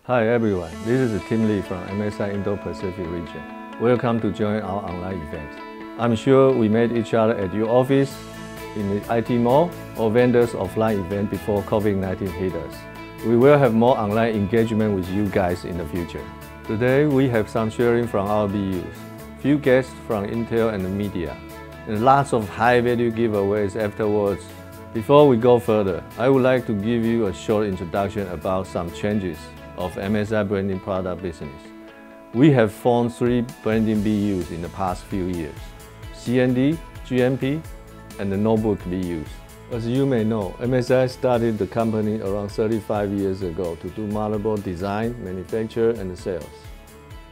Hi everyone, this is Tim Lee from MSI Indo Pacific region. Welcome to join our online event. I'm sure we met each other at your office, in the IT mall, or vendors offline event before COVID-19 hit us. We will have more online engagement with you guys in the future. Today we have some sharing from our BUs, few guests from Intel and the media, and lots of high-value giveaways afterwards. Before we go further, I would like to give you a short introduction about some changes of MSI branding product business. We have formed 3 branding BUs in the past few years: CND, GMP, and the notebook BUs. As you may know, MSI started the company around 35 years ago to do motherboard design, manufacture, and sales.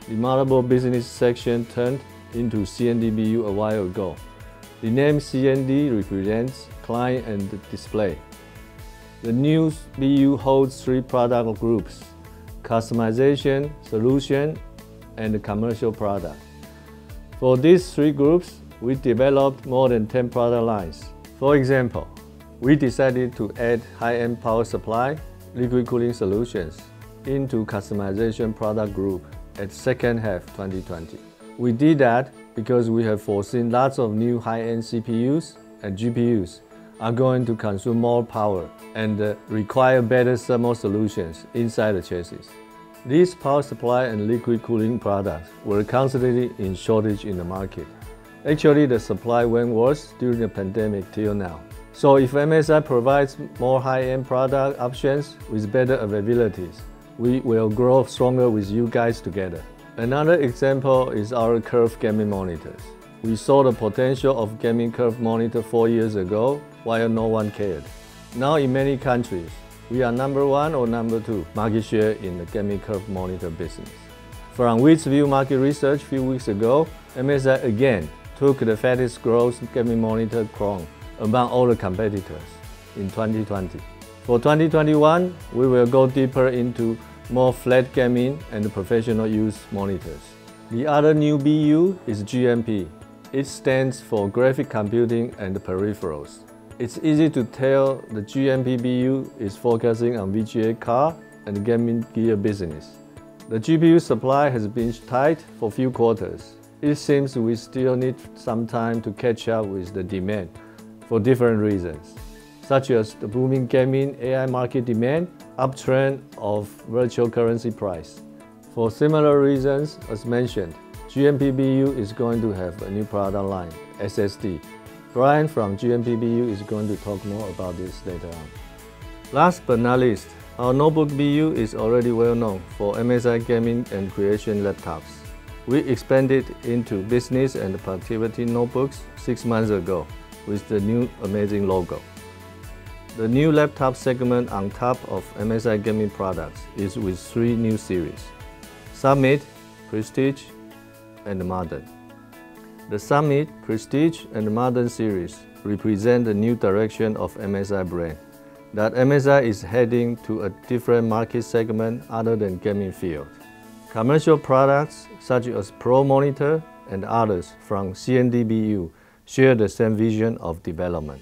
The motherboard business section turned into CND BU a while ago. The name CND represents client and display. The new BU holds 3 product groups: customization, solution, and commercial product. For these 3 groups, we developed more than 10 product lines. For example, we decided to add high-end power supply, liquid cooling solutions into customization product group at second half 2020. We did that because we have foreseen lots of new high-end CPUs and GPUs are going to consume more power and require better thermal solutions inside the chassis. These power supply and liquid cooling products were constantly in shortage in the market. Actually, the supply went worse during the pandemic till now. So if MSI provides more high-end product options with better availabilities, we will grow stronger with you guys together. Another example is our curved gaming monitors. We saw the potential of gaming curved monitor 4 years ago while no one cared. Now in many countries, we are number 1 or number 2 market share in the gaming curved monitor business. From Wheatsview market research a few weeks ago, MSI again took the fastest growth gaming monitor crown among all the competitors in 2020. For 2021, we will go deeper into more flat gaming and professional use monitors. The other new BU is GMP. It stands for Graphic Computing and Peripherals. It's easy to tell the GMP BU is focusing on VGA card and gaming gear business. The GPU supply has been tight for a few quarters. It seems we still need some time to catch up with the demand for different reasons, such as the booming gaming AI market demand, uptrend of virtual currency price. For similar reasons, as mentioned, GMP BU is going to have a new product line, SSD. Brian from GMP BU is going to talk more about this later on. Last but not least, our notebook BU is already well known for MSI gaming and creation laptops. We expanded into business and productivity notebooks 6 months ago with the new amazing logo. The new laptop segment on top of MSI gaming products is with 3 new series: Summit, Prestige, and Modern. The Summit, Prestige, and Modern series represent the new direction of MSI brand, that MSI is heading to a different market segment other than gaming field. Commercial products such as Pro Monitor and others from CND BU share the same vision of development.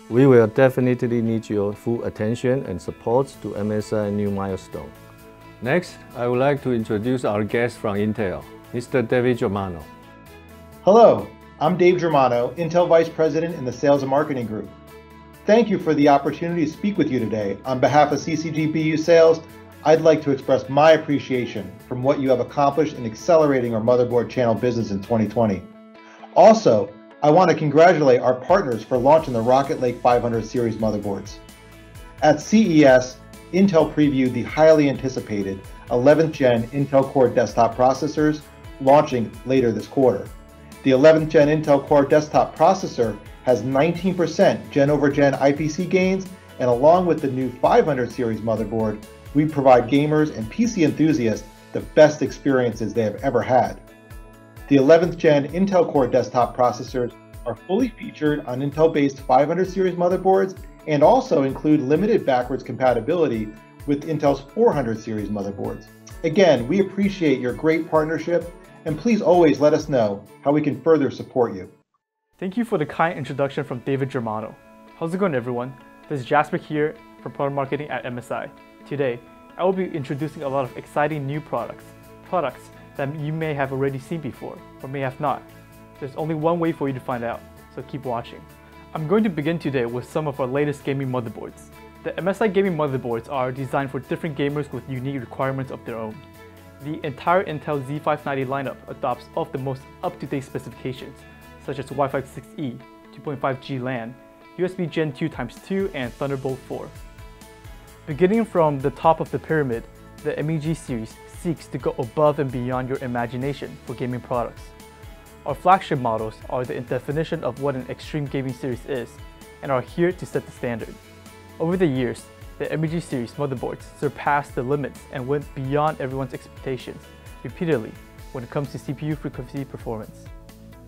We will definitely need your full attention and support to MSI new milestone. Next, I would like to introduce our guest from Intel, Mr. David Germano. Hello, I'm Dave Germano, Intel Vice President in the Sales and Marketing Group. Thank you for the opportunity to speak with you today. On behalf of CCG BU Sales, I'd like to express my appreciation from what you have accomplished in accelerating our motherboard channel business in 2020. Also, I want to congratulate our partners for launching the Rocket Lake 500 series motherboards. At CES, Intel previewed the highly anticipated 11th Gen Intel Core desktop processors launching later this quarter. The 11th Gen Intel Core desktop processor has 19% gen over gen IPC gains, and along with the new 500 series motherboard, we provide gamers and PC enthusiasts the best experiences they have ever had. The 11th Gen Intel Core desktop processors are fully featured on Intel-based 500 series motherboards and also include limited backwards compatibility with Intel's 400 series motherboards. Again, we appreciate your great partnership, and please always let us know how we can further support you. Thank you for the kind introduction from David Germano. How's it going, everyone? This is Jasper here from Product Marketing at MSI. Today, I will be introducing a lot of exciting new products that you may have already seen before, or may have not. There's only one way for you to find out, so keep watching. I'm going to begin today with some of our latest gaming motherboards. The MSI gaming motherboards are designed for different gamers with unique requirements of their own. The entire Intel Z590 lineup adopts all of the most up-to-date specifications, such as Wi-Fi 6E, 2.5G LAN, USB Gen 2 x2, and Thunderbolt 4. Beginning from the top of the pyramid, the MEG series seeks to go above and beyond your imagination for gaming products. Our flagship models are the definition of what an extreme gaming series is, and are here to set the standard. Over the years, the MEG series motherboards surpassed the limits and went beyond everyone's expectations repeatedly when it comes to CPU frequency performance.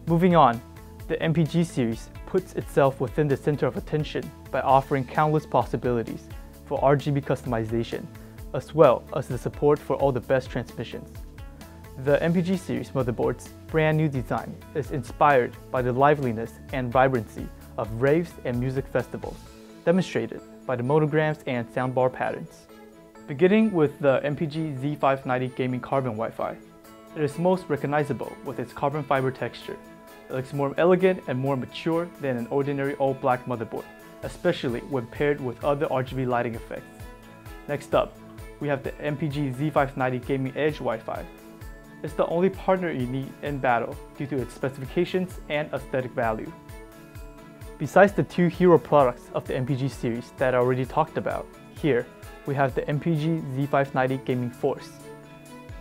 Moving on, the MPG series puts itself within the center of attention by offering countless possibilities for RGB customization, as well as the support for all the best transmissions. The MPG series motherboard's brand new design is inspired by the liveliness and vibrancy of raves and music festivals, demonstrated by the monograms and soundbar patterns. Beginning with the MPG Z590 Gaming Carbon Wi-Fi, it is most recognizable with its carbon fiber texture. It looks more elegant and more mature than an ordinary all-black motherboard, especially when paired with other RGB lighting effects. Next up, we have the MPG Z590 Gaming Edge Wi-Fi. It's the only partner you need in battle due to its specifications and aesthetic value. Besides the two hero products of the MPG series that I already talked about, here we have the MPG Z590 Gaming Force.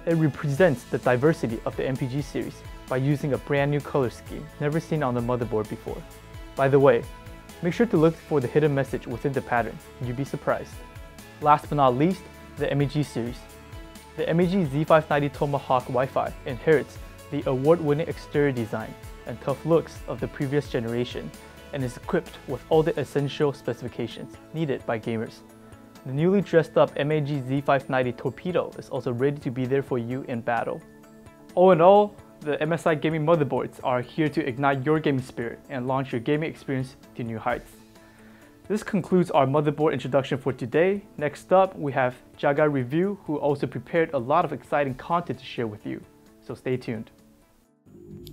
It represents the diversity of the MPG series by using a brand new color scheme never seen on the motherboard before. By the way, make sure to look for the hidden message within the pattern, and you'll be surprised. Last but not least, the MEG series. The MEG Z590 Tomahawk Wi-Fi inherits the award-winning exterior design and tough looks of the previous generation, and is equipped with all the essential specifications needed by gamers. The newly dressed up MEG Z590 Torpedo is also ready to be there for you in battle. All in all, the MSI gaming motherboards are here to ignite your gaming spirit and launch your gaming experience to new heights. This concludes our motherboard introduction for today. Next up, we have Jagai Review, who also prepared a lot of exciting content to share with you, so stay tuned.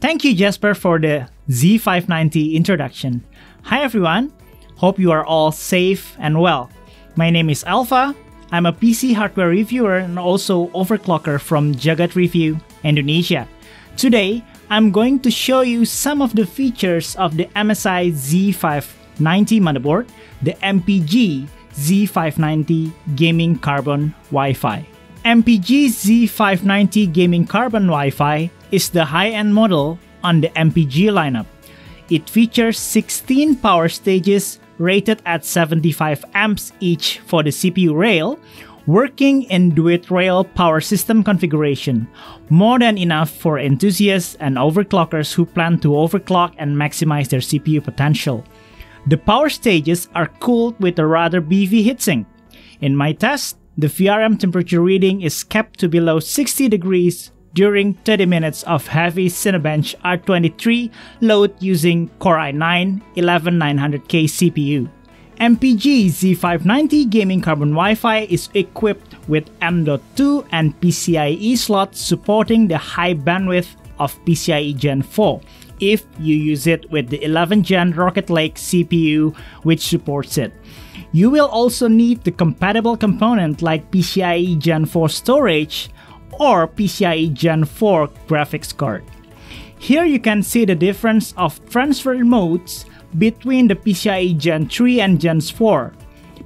Thank you, Jesper, for the Z590 introduction. Hi everyone, hope you are all safe and well. My name is Alpha. I'm a PC hardware reviewer and also overclocker from Jagat Review, Indonesia. Today, I'm going to show you some of the features of the MSI Z590 motherboard, the MPG Z590 Gaming Carbon Wi-Fi. MPG Z590 Gaming Carbon Wi-Fi is the high-end model on the MPG lineup. It features 16 power stages rated at 75 amps each for the CPU rail, working in duet rail power system configuration, more than enough for enthusiasts and overclockers who plan to overclock and maximize their CPU potential. The power stages are cooled with a rather beefy heatsink. In my test, the VRM temperature reading is kept to below 60 degrees during 30 minutes of heavy Cinebench R23 load using Core i9-11900K CPU. MPG Z590 Gaming Carbon Wi-Fi is equipped with M.2 and PCIe slots supporting the high bandwidth of PCIe Gen 4 if you use it with the 11th Gen Rocket Lake CPU, which supports it. You will also need the compatible component like PCIe Gen 4 storage or PCIe Gen 4 graphics card. Here you can see the difference of transfer modes between the PCIe Gen 3 and Gen 4.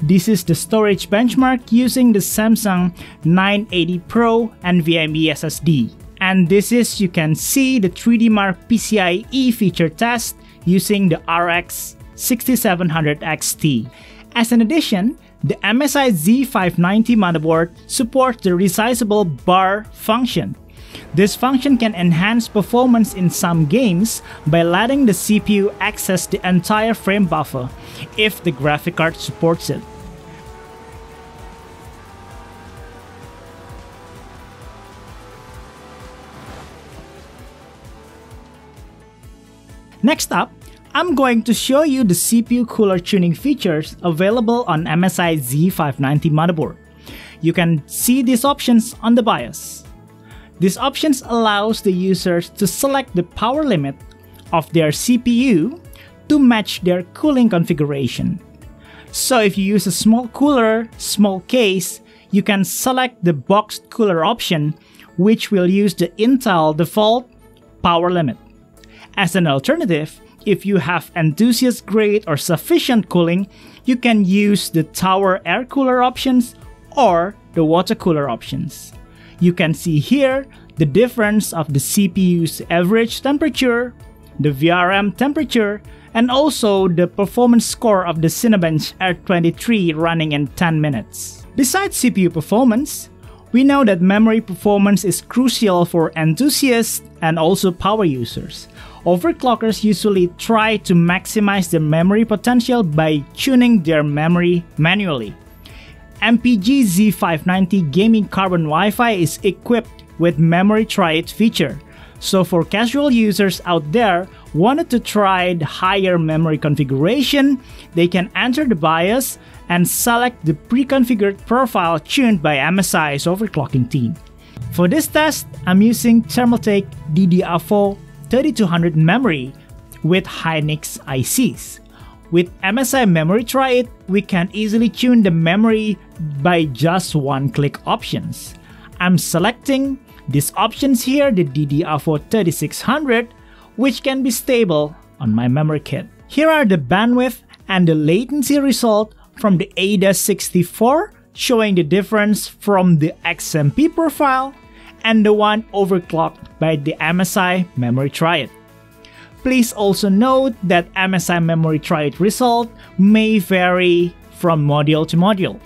This is the storage benchmark using the Samsung 980 Pro NVMe SSD. And this is, you can see, the 3D Mark PCIe feature test using the RX 6700 XT. As an addition, the MSI Z590 motherboard supports the resizable bar function. This function can enhance performance in some games by letting the CPU access the entire frame buffer if the graphic card supports it. Next up, I'm going to show you the CPU cooler tuning features available on MSI Z590 motherboard. you can see these options on the BIOS. These options allows the users to select the power limit of their CPU to match their cooling configuration. So if you use a small cooler, small case, you can select the boxed cooler option, which will use the Intel default power limit. As an alternative, if you have enthusiast grade or sufficient cooling, you can use the tower air cooler options or the water cooler options. You can see here the difference of the CPU's average temperature, the VRM temperature, and also the performance score of the Cinebench R23 running in 10 minutes. Besides CPU performance, we know that memory performance is crucial for enthusiasts and also power users. Overclockers usually try to maximize the memory potential by tuning their memory manually. MPG Z590 Gaming Carbon Wi-Fi is equipped with Memory Try It feature. So for casual users out there wanted to try the higher memory configuration, they can enter the BIOS and select the pre-configured profile tuned by MSI's overclocking team. For this test, I'm using Thermaltake DDR4 3200 memory with Hynix ICs. With MSI Memory Try It, we can easily tune the memory by just one-click options. I'm selecting these options here, the DDR4 3600, which can be stable on my memory kit. Here are the bandwidth and the latency result from the ADA64, showing the difference from the XMP profile and the one overclocked by the MSI Memory Try It. Please also note that MSI Memory Try It result may vary from module to module.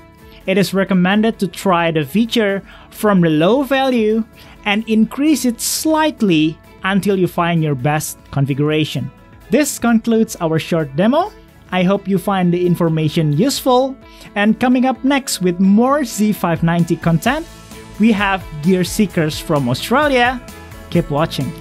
It is recommended to try the feature from the low value and increase it slightly until you find your best configuration. This concludes our short demo. I hope you find the information useful, and coming up next with more Z590 content, we have Gear Seekers from Australia. Keep watching.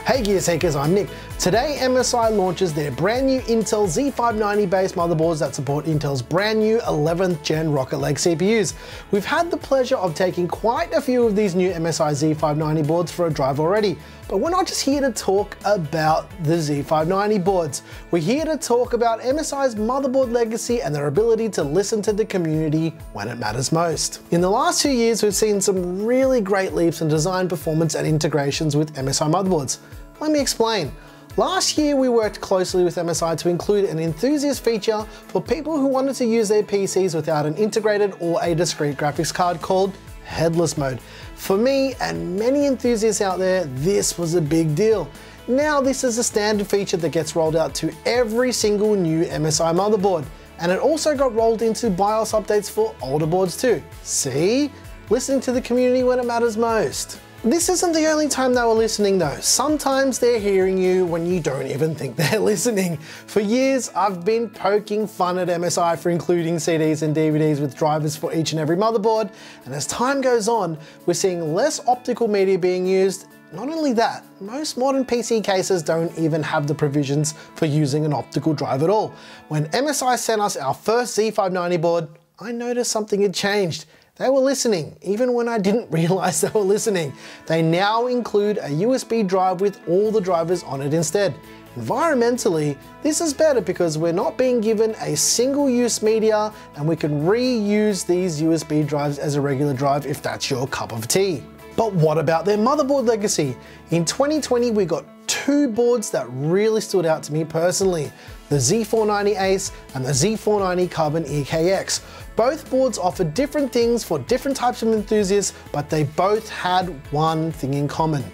Hey Gear Seekers, I'm Nick. Today MSI launches their brand new Intel Z590 based motherboards that support Intel's brand new 11th gen Rocket Lake CPUs. We've had the pleasure of taking quite a few of these new MSI Z590 boards for a drive already, but we're not just here to talk about the Z590 boards. We're here to talk about MSI's motherboard legacy and their ability to listen to the community when it matters most. In the last 2 years, we've seen some really great leaps in design, performance, and integrations with MSI motherboards. Let me explain. Last year, we worked closely with MSI to include an enthusiast feature for people who wanted to use their PCs without an integrated or a discrete graphics card called headless mode. For me and many enthusiasts out there, this was a big deal. Now this is a standard feature that gets rolled out to every single new MSI motherboard. And it also got rolled into BIOS updates for older boards too. See? Listening to the community when it matters most. This isn't the only time they were listening though. Sometimes they're hearing you when you don't even think they're listening. For years, I've been poking fun at MSI for including CDs and DVDs with drivers for each and every motherboard, and as time goes on, we're seeing less optical media being used. Not only that, most modern PC cases don't even have the provisions for using an optical drive at all. When MSI sent us our first Z590 board, I noticed something had changed. They were listening, even when I didn't realize they were listening. They now include a USB drive with all the drivers on it instead. Environmentally, this is better because we're not being given a single-use media, and we can reuse these USB drives as a regular drive if that's your cup of tea. But what about their motherboard legacy? In 2020, we got two boards that really stood out to me personally, the Z490 Ace and the Z490 Carbon EKX. Both boards offer different things for different types of enthusiasts, but they both had one thing in common.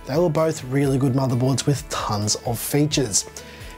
They were both really good motherboards with tons of features.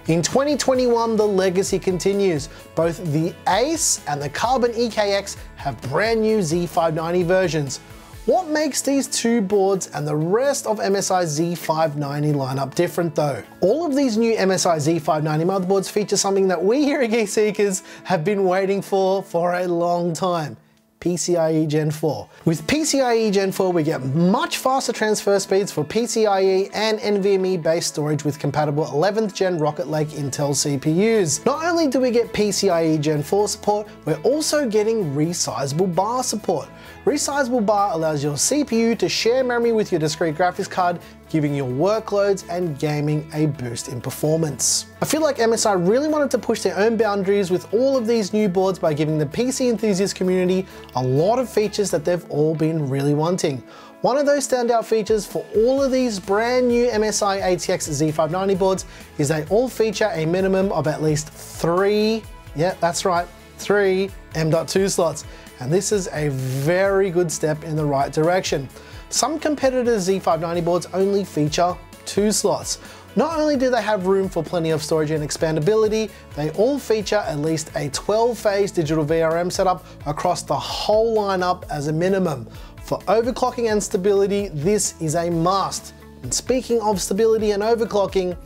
In 2021, the legacy continues. Both the Ace and the Carbon EKX have brand new Z590 versions. What makes these two boards and the rest of MSI's Z590 lineup different though? All of these new MSI Z590 motherboards feature something that we here at Gear Seekers have been waiting for a long time. PCIe Gen 4. With PCIe Gen 4, we get much faster transfer speeds for PCIe and NVMe based storage with compatible 11th gen Rocket Lake Intel CPUs. Not only do we get PCIe Gen 4 support, we're also getting resizable bar support. Resizable bar allows your CPU to share memory with your discrete graphics card, giving your workloads and gaming a boost in performance. I feel like MSI really wanted to push their own boundaries with all of these new boards by giving the PC enthusiast community a lot of features that they've all been really wanting. One of those standout features for all of these brand new MSI ATX Z590 boards is they all feature a minimum of at least 3, yeah, that's right, 3 M.2 slots. And this is a very good step in the right direction. Some competitors' Z590 boards only feature 2 slots. Not only do they have room for plenty of storage and expandability, they all feature at least a 12-phase digital VRM setup across the whole lineup as a minimum. For overclocking and stability, this is a must. And speaking of stability and overclocking,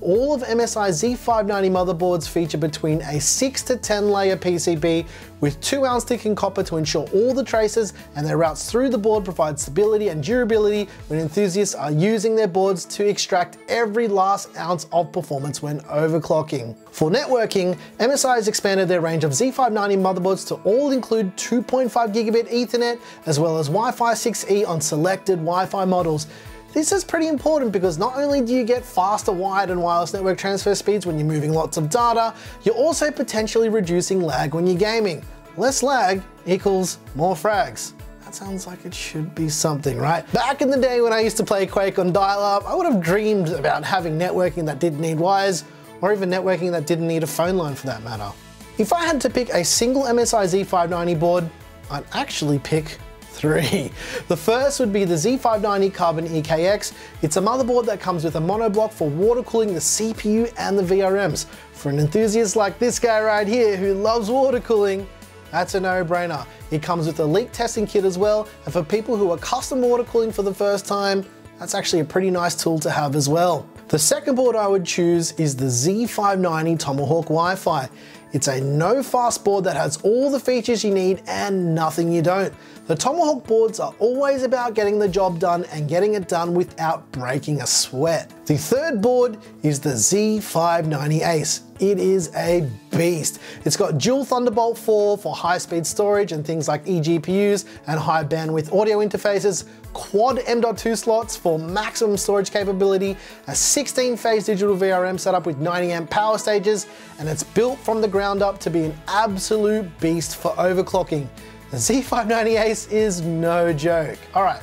all of MSI's Z590 motherboards feature between a 6 to 10 layer PCB with 2-ounce thick in copper to ensure all the traces and their routes through the board provide stability and durability when enthusiasts are using their boards to extract every last ounce of performance when overclocking. For networking, MSI has expanded their range of Z590 motherboards to all include 2.5 gigabit Ethernet as well as Wi-Fi 6E on selected Wi-Fi models. This is pretty important because not only do you get faster wired and wireless network transfer speeds when you're moving lots of data, you're also potentially reducing lag when you're gaming. Less lag equals more frags. That sounds like it should be something, right? Back in the day when I used to play Quake on dial-up, I would have dreamed about having networking that didn't need wires, or even networking that didn't need a phone line for that matter. If I had to pick a single MSI Z590 board, I'd actually pick 3. The first would be the Z590 Carbon EKX. It's a motherboard that comes with a monoblock for water cooling the CPU and the VRMs. For an enthusiast like this guy right here who loves water cooling, that's a no-brainer. It comes with a leak testing kit as well, and for people who are custom water cooling for the first time, that's actually a pretty nice tool to have as well. The second board I would choose is the Z590 Tomahawk Wi-Fi. It's a no-fuss board that has all the features you need and nothing you don't. The Tomahawk boards are always about getting the job done and getting it done without breaking a sweat. The third board is the Z590 Ace. It is a beast. It's got dual Thunderbolt 4 for high-speed storage and things like eGPUs and high bandwidth audio interfaces, quad M.2 slots for maximum storage capability, a 16-phase digital VRM setup with 90 amp power stages, and it's built from the ground up to be an absolute beast for overclocking. The Z590 Ace is no joke. All right,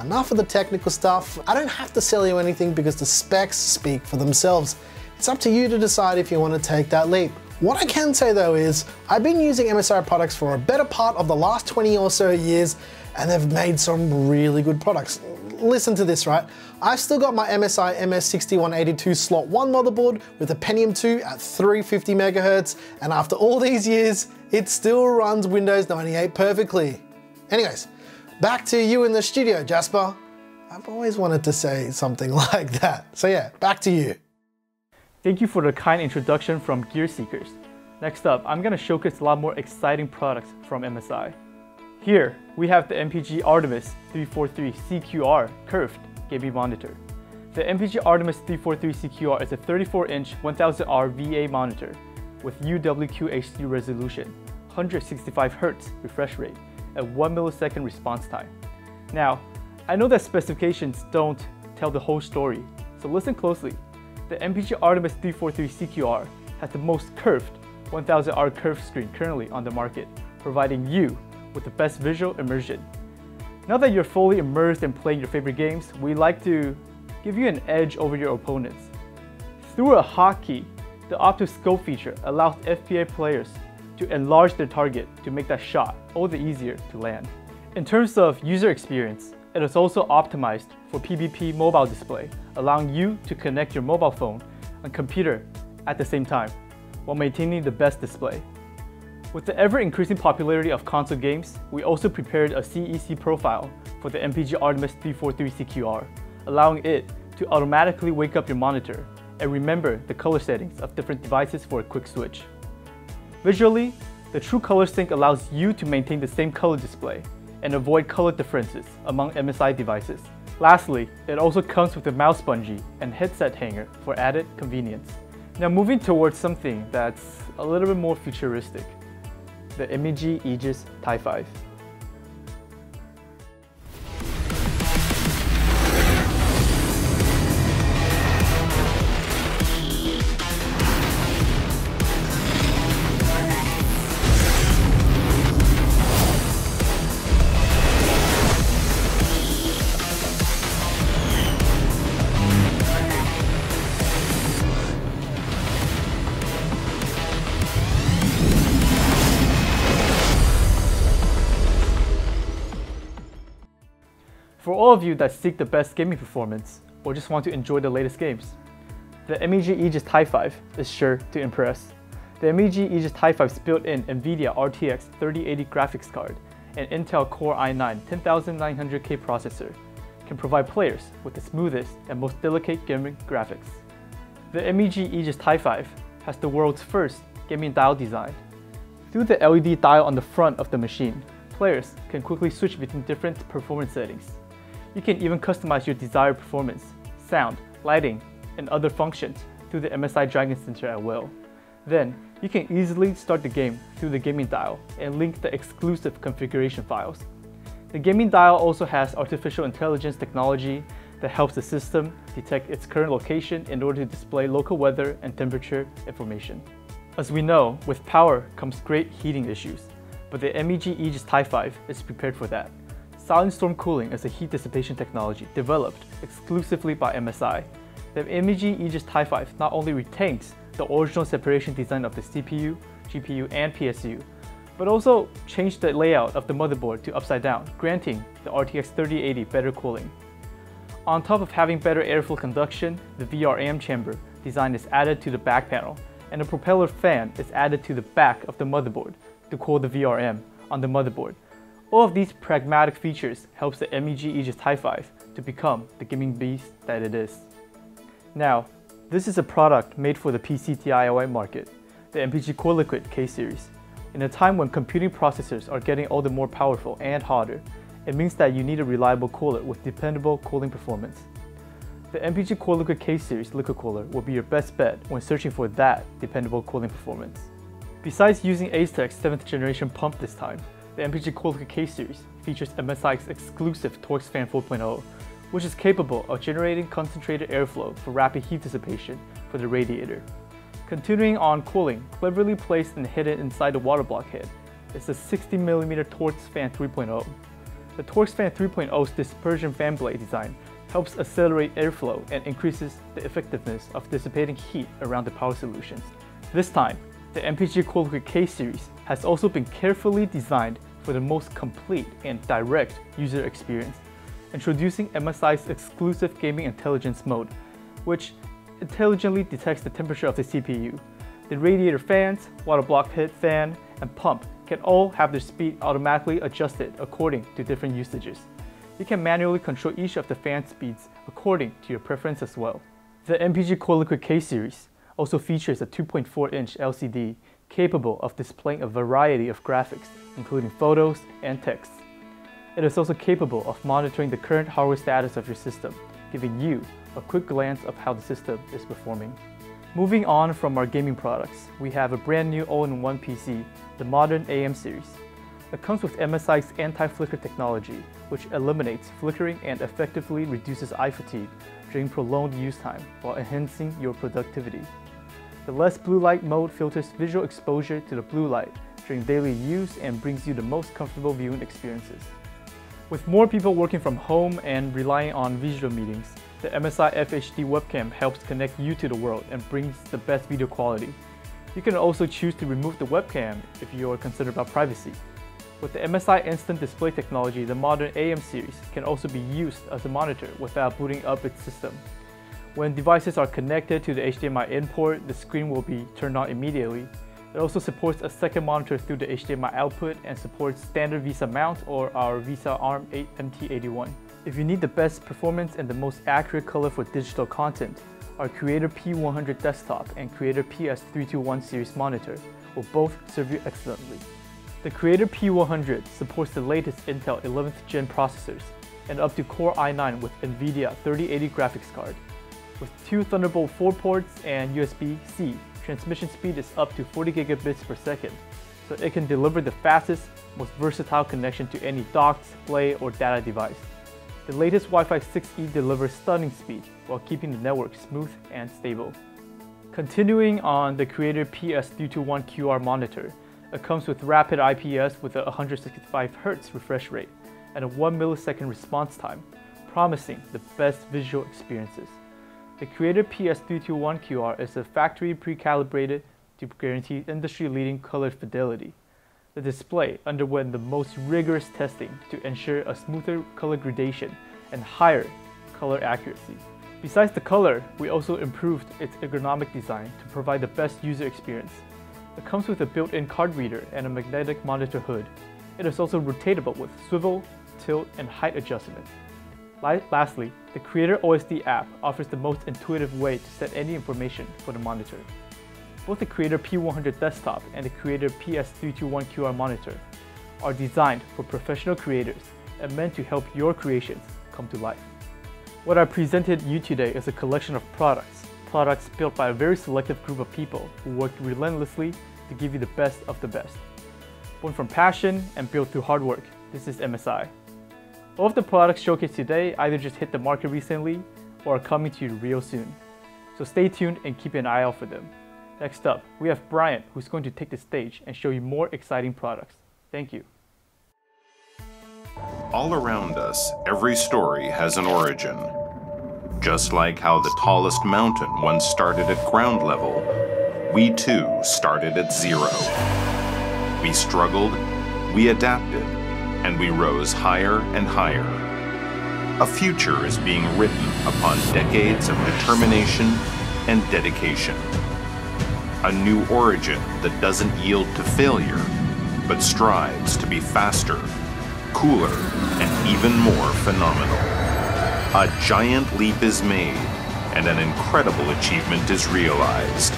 enough of the technical stuff. I don't have to sell you anything because the specs speak for themselves. It's up to you to decide if you want to take that leap. What I can say though is, I've been using MSI products for a better part of the last 20 or so years, and they've made some really good products. Listen to this, right? I've still got my MSI MS6182 slot 1 motherboard with a Pentium 2 at 350 megahertz, and after all these years, it still runs Windows 98 perfectly. Anyways, back to you in the studio, Jasper. I've always wanted to say something like that. So yeah, back to you. Thank you for the kind introduction from Gear Seekers. Next up, I'm going to showcase a lot more exciting products from MSI. Here, we have the MPG Artemis 343CQR curved gaming monitor. The MPG Artemis 343CQR is a 34-inch 1000R VA monitor with UWQHD resolution, 165Hz refresh rate, and 1 millisecond response time. Now, I know that specifications don't tell the whole story, so listen closely. The MPG Artemis 343CQR has the most curved 1000R curved screen currently on the market, providing you with the best visual immersion. Now that you're fully immersed in playing your favorite games, we like to give you an edge over your opponents. Through a hotkey, the OptoScope feature allows FPA players to enlarge their target to make that shot all the easier to land. In terms of user experience, it is also optimized for PvP mobile display, allowing you to connect your mobile phone and computer at the same time, while maintaining the best display. With the ever-increasing popularity of console games, we also prepared a CEC profile for the MPG Artemis 343CQR, allowing it to automatically wake up your monitor and remember the color settings of different devices for a quick switch. Visually, The True Color Sync allows you to maintain the same color display and avoid color differences among MSI devices. Lastly, it also comes with a mouse bungee and headset hanger for added convenience. Now moving towards something that's a little bit more futuristic, the MEG Aegis TIE 5. For all of you that seek the best gaming performance or just want to enjoy the latest games, the MEG Aegis TIE 5 is sure to impress. The MEG Aegis TIE 5's built-in NVIDIA RTX 3080 graphics card and Intel Core i9 10900K processor can provide players with the smoothest and most delicate gaming graphics. The MEG Aegis TIE 5 has the world's first gaming dial design. Through the LED dial on the front of the machine, players can quickly switch between different performance settings. You can even customize your desired performance, sound, lighting, and other functions through the MSI Dragon Center at will. Then, you can easily start the game through the gaming dial and link the exclusive configuration files. The gaming dial also has artificial intelligence technology that helps the system detect its current location in order to display local weather and temperature information. As we know, with power comes great heating issues, but the MEG Aegis TIE 5 is prepared for that. Silent Storm Cooling is a heat dissipation technology developed exclusively by MSI. The MEG Aegis TIE 5 not only retains the original separation design of the CPU, GPU, and PSU, but also changed the layout of the motherboard to upside down, granting the RTX 3080 better cooling. On top of having better airflow conduction, the VRM chamber design is added to the back panel, and a propeller fan is added to the back of the motherboard to cool the VRM on the motherboard. All of these pragmatic features helps the MEG Aegis TIE 5 to become the gaming beast that it is. Now, this is a product made for the PC DIY market, the MPG Core Liquid K-Series. In a time when computing processors are getting all the more powerful and hotter, it means that you need a reliable cooler with dependable cooling performance. The MPG Core Liquid K-Series liquid cooler will be your best bet when searching for that dependable cooling performance. Besides using Aztek's 7th generation pump this time, the MPG Core Liquid K-Series features MSI's exclusive Torx Fan 4.0, which is capable of generating concentrated airflow for rapid heat dissipation for the radiator. Continuing on cooling, cleverly placed and hidden inside the water block head, is the 60mm Torx Fan 3.0. The Torx Fan 3.0's dispersion fan blade design helps accelerate airflow and increases the effectiveness of dissipating heat around the power solutions. This time, the MPG Core Liquid K-Series has also been carefully designed for the most complete and direct user experience, introducing MSI's exclusive Gaming Intelligence mode, which intelligently detects the temperature of the CPU. The radiator fans, water block head fan, and pump can all have their speed automatically adjusted according to different usages. You can manually control each of the fan speeds according to your preference as well. The MPG Core Liquid K-Series also features a 2.4-inch LCD capable of displaying a variety of graphics, including photos and text. It is also capable of monitoring the current hardware status of your system, giving you a quick glance of how the system is performing. Moving on from our gaming products, we have a brand new all-in-one PC, the modern AM series. It comes with MSI's anti-flicker technology, which eliminates flickering and effectively reduces eye fatigue during prolonged use time while enhancing your productivity. The less blue light mode filters visual exposure to the blue light during daily use and brings you the most comfortable viewing experiences. With more people working from home and relying on visual meetings, the MSI FHD webcam helps connect you to the world and brings the best video quality. You can also choose to remove the webcam if you are concerned about privacy. With the MSI Instant Display technology, the modern AM series can also be used as a monitor without booting up its system. When devices are connected to the HDMI in port, the screen will be turned on immediately. It also supports a second monitor through the HDMI output and supports standard VESA mount or our VESA ARM MT81. If you need the best performance and the most accurate color for digital content, our Creator P100 desktop and Creator PS321 series monitor will both serve you excellently. The Creator P100 supports the latest Intel 11th Gen processors and up to Core i9 with NVIDIA 3080 graphics card. With 2 Thunderbolt 4 ports and USB-C, transmission speed is up to 40 gigabits per second, so it can deliver the fastest, most versatile connection to any dock, display, or data device. The latest Wi-Fi 6E delivers stunning speed while keeping the network smooth and stable. Continuing on the Creator PS321QR monitor, it comes with rapid IPS with a 165Hz refresh rate and a 1 millisecond response time, promising the best visual experiences. The Creator PS321QR is a factory pre-calibrated to guarantee industry-leading color fidelity. The display underwent the most rigorous testing to ensure a smoother color gradation and higher color accuracy. Besides the color, we also improved its ergonomic design to provide the best user experience. It comes with a built-in card reader and a magnetic monitor hood. It is also rotatable with swivel, tilt, and height adjustment. Lastly, the Creator OSD app offers the most intuitive way to set any information for the monitor. Both the Creator P100 desktop and the Creator PS321QR monitor are designed for professional creators and meant to help your creations come to life. What I presented you today is a collection of products built by a very selective group of people who worked relentlessly to give you the best of the best. Born from passion and built through hard work, this is MSI. All of the products showcased today either just hit the market recently or are coming to you real soon. So stay tuned and keep an eye out for them. Next up, we have Brian, who's going to take the stage and show you more exciting products. Thank you. All around us, every story has an origin. Just like how the tallest mountain once started at ground level, we too started at zero. We struggled, we adapted, and we rose higher and higher. A future is being written upon decades of determination and dedication. A new origin that doesn't yield to failure, but strives to be faster, cooler, and even more phenomenal. A giant leap is made, and an incredible achievement is realized.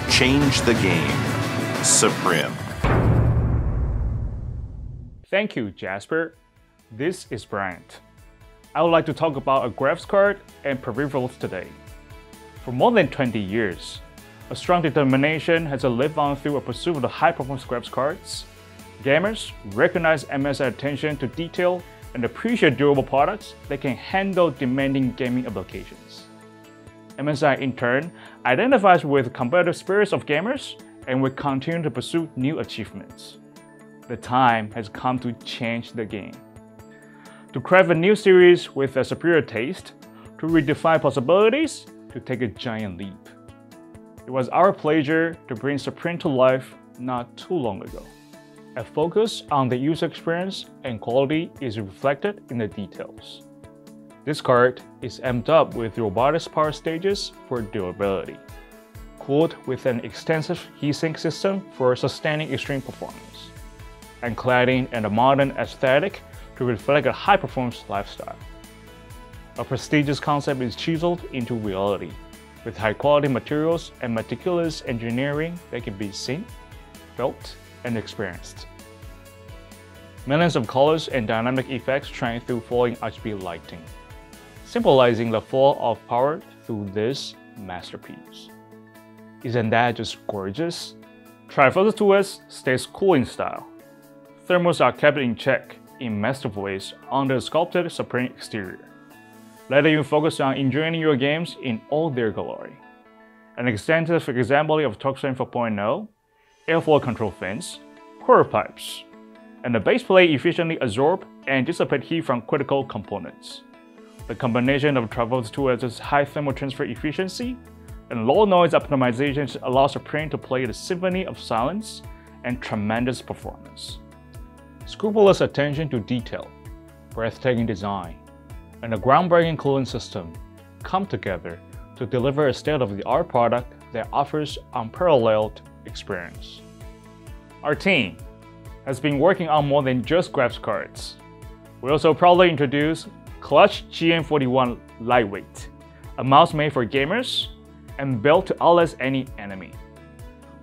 Change the game. Supreme. Thank you, Jasper. This is Bryant. I would like to talk about a graphics card and peripherals today. For more than 20 years, a strong determination has lived on through a pursuit of the high-performance graphics cards. Gamers recognize MSI's attention to detail and appreciate durable products that can handle demanding gaming applications. MSI, in turn, identifies with the competitive spirits of gamers and will continue to pursue new achievements. The time has come to change the game. To craft a new series with a superior taste, to redefine possibilities, to take a giant leap. It was our pleasure to bring Supreme to life not too long ago. A focus on the user experience and quality is reflected in the details. This card is amped up with robust power stages for durability, cooled with an extensive heatsink system for sustaining extreme performance, and cladding and a modern aesthetic to reflect a high-performance lifestyle. A prestigious concept is chiseled into reality, with high-quality materials and meticulous engineering that can be seen, felt, and experienced. Millions of colors and dynamic effects shine through falling RGB lighting, symbolizing the flow of power through this masterpiece. Isn't that just gorgeous? Trifocal 2S stays cool in style. Thermals are kept in check in masterful ways on the sculpted Supreme exterior, letting you focus on enjoying your games in all their glory. An extensive example of TorqueStrength 4.0, airflow control fins, quarter pipes, and the base plate efficiently absorb and dissipate heat from critical components. The combination of Trifocal 2S's high thermal transfer efficiency and low noise optimization allows Supreme to play the symphony of silence and tremendous performance. Scrupulous attention to detail, breathtaking design, and a groundbreaking cooling system come together to deliver a state-of-the-art product that offers unparalleled experience. Our team has been working on more than just graphics cards. We also proudly introduced Clutch GM41 Lightweight, a mouse made for gamers and built to outlast any enemy.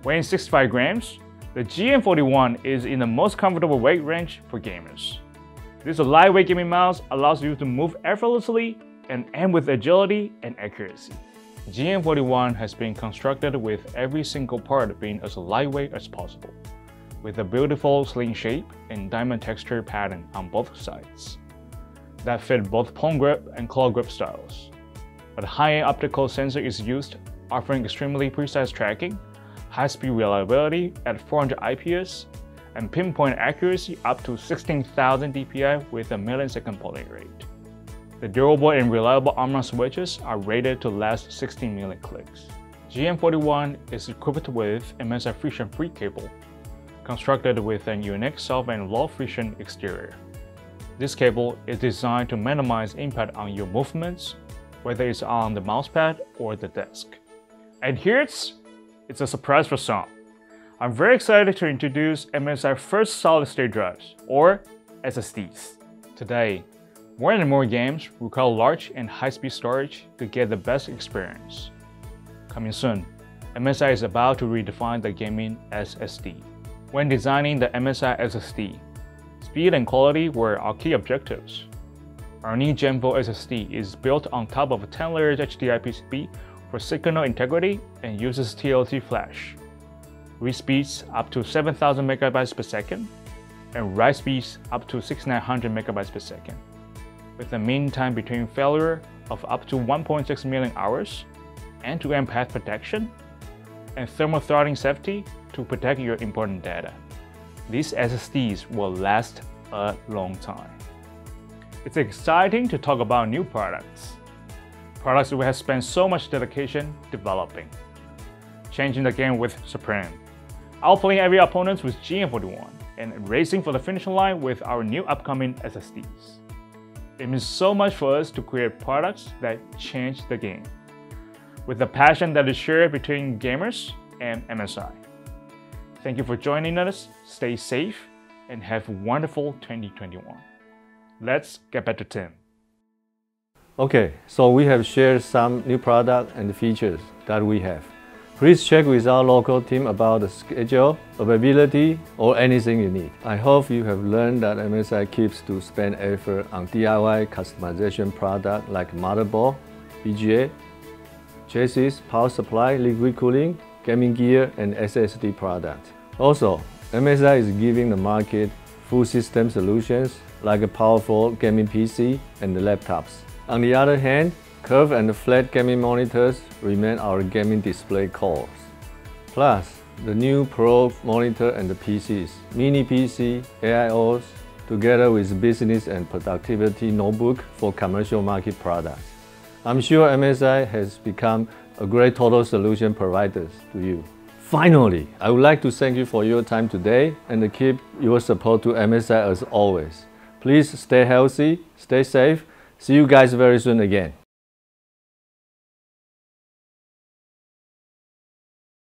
Weighing 65 grams, the GM41 is in the most comfortable weight range for gamers. This lightweight gaming mouse allows you to move effortlessly and aim with agility and accuracy. GM41 has been constructed with every single part being as lightweight as possible, with a beautiful sling shape and diamond texture pattern on both sides that fit both palm grip and claw grip styles. A high-end optical sensor is used, offering extremely precise tracking, high-speed reliability at 400 IPS, and pinpoint accuracy up to 16,000 dpi with a millisecond polling rate. The durable and reliable armor switches are rated to last 16 million clicks. GM41 is equipped with MSI friction-free cable, constructed with a unique soft and low friction exterior. This cable is designed to minimize impact on your movements, whether it's on the mousepad or the desk. And it's a surprise for some. I'm very excited to introduce MSI first solid-state drives, or SSDs. Today, more and more games require large and high-speed storage to get the best experience. Coming soon, MSI is about to redefine the gaming SSD. When designing the MSI SSD, speed and quality were our key objectives. Our new Gen 4 SSD is built on top of a 10-layer HDI PCB for signal integrity and uses TLC flash. Read speeds up to 7,000 megabytes per second, and write speeds up to 6,900 megabytes per second, with a mean time between failure of up to 1.6 million hours, end-to-end path protection, and thermal throttling safety to protect your important data. These SSDs will last a long time. It's exciting to talk about new products. Products we have spent so much dedication developing. Changing the game with Supreme. Outplaying every opponent with GM41 and racing for the finish line with our new upcoming SSDs. It means so much for us to create products that change the game, with the passion that is shared between gamers and MSI. Thank you for joining us, stay safe, and have a wonderful 2021. Let's get back to Tim. Okay, so we have shared some new products and features that we have. Please check with our local team about the schedule, availability, or anything you need. I hope you have learned that MSI keeps to spend effort on DIY customization products like motherboard, BGA, chassis, power supply, liquid cooling, gaming gear, and SSD products. Also, MSI is giving the market full system solutions like a powerful gaming PC and laptops. On the other hand, curved and flat gaming monitors remain our gaming display cores. Plus, the new Pro monitor and the PCs, mini PC, AIOs, together with business and productivity notebook for commercial market products. I'm sure MSI has become a great total solution provider to you. Finally, I would like to thank you for your time today and keep your support to MSI as always. Please stay healthy, stay safe. See you guys very soon again.